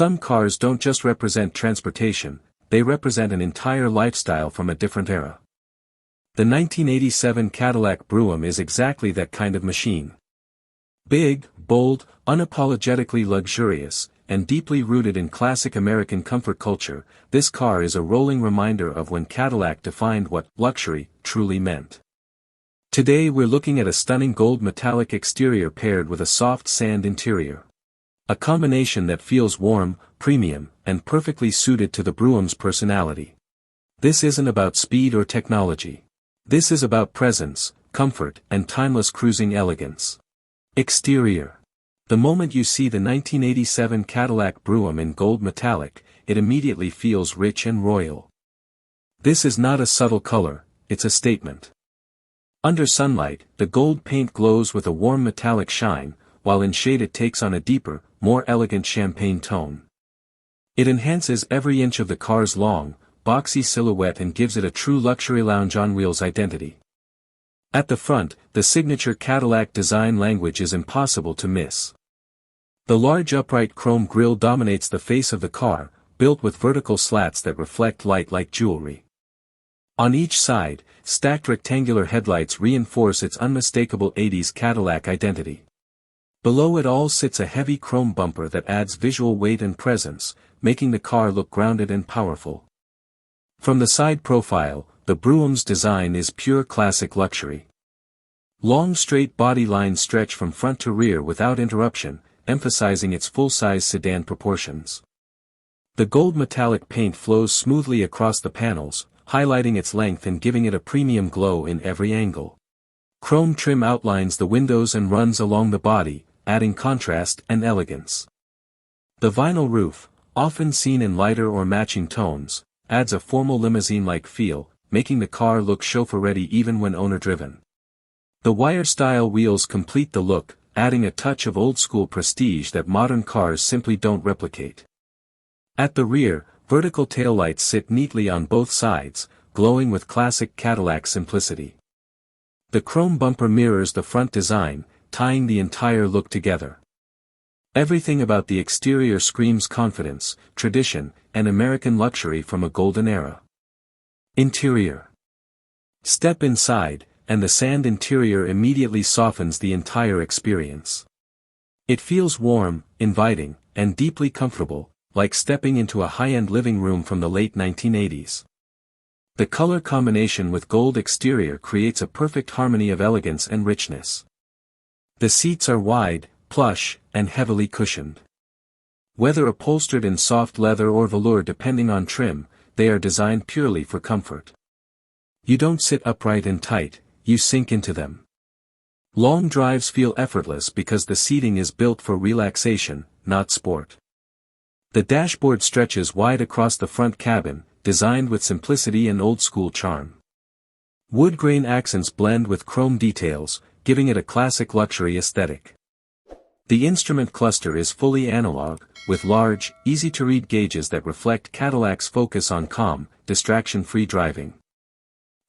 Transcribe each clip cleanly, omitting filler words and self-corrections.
Some cars don't just represent transportation, they represent an entire lifestyle from a different era. The 1987 Cadillac Brougham is exactly that kind of machine. Big, bold, unapologetically luxurious, and deeply rooted in classic American comfort culture, this car is a rolling reminder of when Cadillac defined what luxury truly meant. Today we're looking at a stunning gold metallic exterior paired with a soft sand interior. A combination that feels warm, premium, and perfectly suited to the Brougham's personality. This isn't about speed or technology. This is about presence, comfort, and timeless cruising elegance. Exterior. The moment you see the 1987 Cadillac Brougham in gold metallic, it immediately feels rich and royal. This is not a subtle color, it's a statement. Under sunlight, the gold paint glows with a warm metallic shine, while in shade it takes on a deeper, more elegant champagne tone. It enhances every inch of the car's long, boxy silhouette and gives it a true luxury lounge on wheels identity. At the front, the signature Cadillac design language is impossible to miss. The large upright chrome grille dominates the face of the car, built with vertical slats that reflect light like jewelry. On each side, stacked rectangular headlights reinforce its unmistakable 80s Cadillac identity. Below it all sits a heavy chrome bumper that adds visual weight and presence, making the car look grounded and powerful. From the side profile, the Brougham's design is pure classic luxury. Long straight body lines stretch from front to rear without interruption, emphasizing its full-size sedan proportions. The gold metallic paint flows smoothly across the panels, highlighting its length and giving it a premium glow in every angle. Chrome trim outlines the windows and runs along the body, adding contrast and elegance. The vinyl roof, often seen in lighter or matching tones, adds a formal limousine-like feel, making the car look chauffeur-ready even when owner-driven. The wire-style wheels complete the look, adding a touch of old-school prestige that modern cars simply don't replicate. At the rear, vertical taillights sit neatly on both sides, glowing with classic Cadillac simplicity. The chrome bumper mirrors the front design, tying the entire look together. Everything about the exterior screams confidence, tradition, and American luxury from a golden era. Interior. Step inside, and the sand interior immediately softens the entire experience. It feels warm, inviting, and deeply comfortable, like stepping into a high-end living room from the late 1980s. The color combination with gold exterior creates a perfect harmony of elegance and richness. The seats are wide, plush, and heavily cushioned. Whether upholstered in soft leather or velour depending on trim, they are designed purely for comfort. You don't sit upright and tight, you sink into them. Long drives feel effortless because the seating is built for relaxation, not sport. The dashboard stretches wide across the front cabin, designed with simplicity and old-school charm. Wood grain accents blend with chrome details, giving it a classic luxury aesthetic. The instrument cluster is fully analog, with large, easy-to-read gauges that reflect Cadillac's focus on calm, distraction-free driving.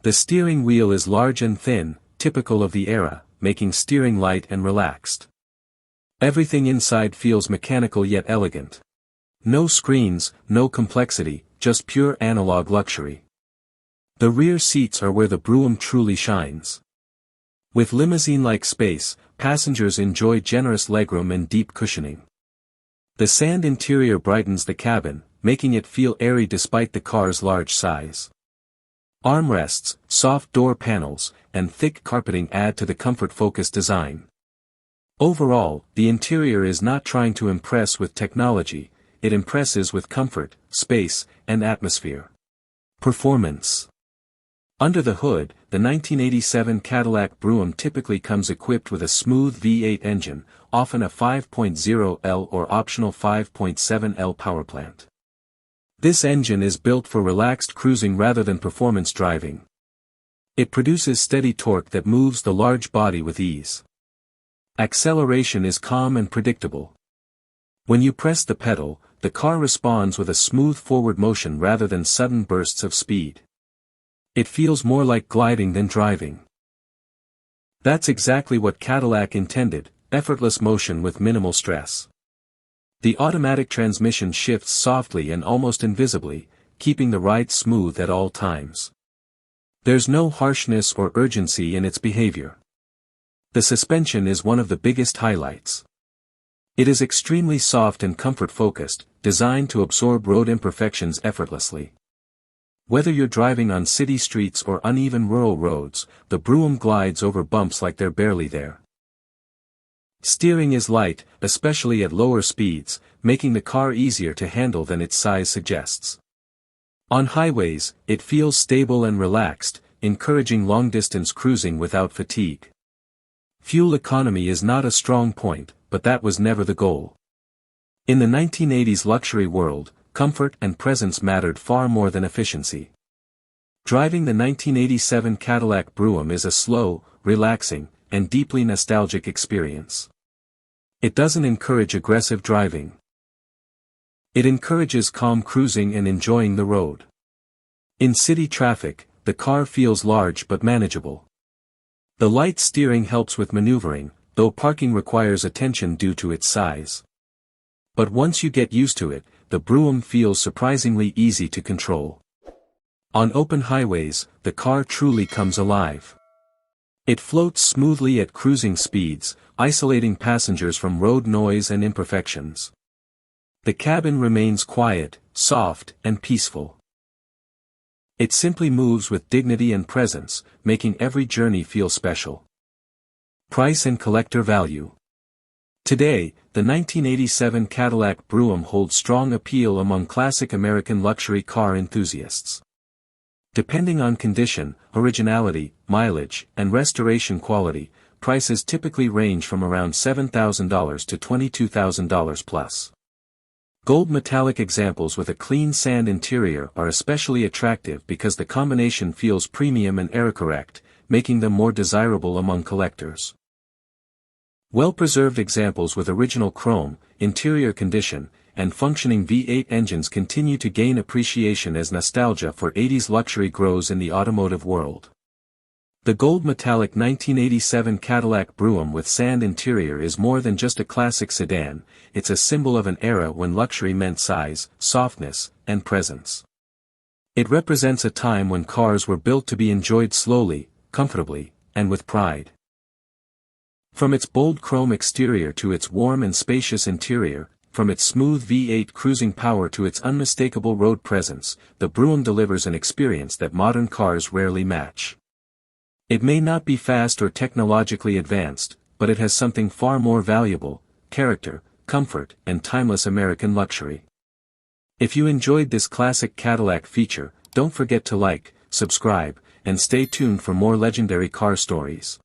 The steering wheel is large and thin, typical of the era, making steering light and relaxed. Everything inside feels mechanical yet elegant. No screens, no complexity, just pure analog luxury. The rear seats are where the Brougham truly shines. With limousine-like space, passengers enjoy generous legroom and deep cushioning. The sand interior brightens the cabin, making it feel airy despite the car's large size. Armrests, soft door panels, and thick carpeting add to the comfort-focused design. Overall, the interior is not trying to impress with technology, it impresses with comfort, space, and atmosphere. Performance. Under the hood, the 1987 Cadillac Brougham typically comes equipped with a smooth V8 engine, often a 5.0L or optional 5.7L powerplant. This engine is built for relaxed cruising rather than performance driving. It produces steady torque that moves the large body with ease. Acceleration is calm and predictable. When you press the pedal, the car responds with a smooth forward motion rather than sudden bursts of speed. It feels more like gliding than driving. That's exactly what Cadillac intended, effortless motion with minimal stress. The automatic transmission shifts softly and almost invisibly, keeping the ride smooth at all times. There's no harshness or urgency in its behavior. The suspension is one of the biggest highlights. It is extremely soft and comfort-focused, designed to absorb road imperfections effortlessly. Whether you're driving on city streets or uneven rural roads, the Brougham glides over bumps like they're barely there. Steering is light, especially at lower speeds, making the car easier to handle than its size suggests. On highways, it feels stable and relaxed, encouraging long-distance cruising without fatigue. Fuel economy is not a strong point, but that was never the goal. In the 1980s luxury world, comfort and presence mattered far more than efficiency. Driving the 1987 Cadillac Brougham is a slow, relaxing, and deeply nostalgic experience. It doesn't encourage aggressive driving. It encourages calm cruising and enjoying the road. In city traffic, the car feels large but manageable. The light steering helps with maneuvering, though parking requires attention due to its size. But once you get used to it, the Brougham feels surprisingly easy to control. On open highways, the car truly comes alive. It floats smoothly at cruising speeds, isolating passengers from road noise and imperfections. The cabin remains quiet, soft, and peaceful. It simply moves with dignity and presence, making every journey feel special. Price and collector value. Today, the 1987 Cadillac Brougham holds strong appeal among classic American luxury car enthusiasts. Depending on condition, originality, mileage, and restoration quality, prices typically range from around $7,000 to $22,000 plus. Gold metallic examples with a clean sand interior are especially attractive because the combination feels premium and era-correct, making them more desirable among collectors. Well-preserved examples with original chrome, interior condition, and functioning V8 engines continue to gain appreciation as nostalgia for 80s luxury grows in the automotive world. The gold metallic 1987 Cadillac Brougham with sand interior is more than just a classic sedan, it's a symbol of an era when luxury meant size, softness, and presence. It represents a time when cars were built to be enjoyed slowly, comfortably, and with pride. From its bold chrome exterior to its warm and spacious interior, from its smooth V8 cruising power to its unmistakable road presence, the Brougham delivers an experience that modern cars rarely match. It may not be fast or technologically advanced, but it has something far more valuable: character, comfort, and timeless American luxury. If you enjoyed this classic Cadillac feature, don't forget to like, subscribe, and stay tuned for more legendary car stories.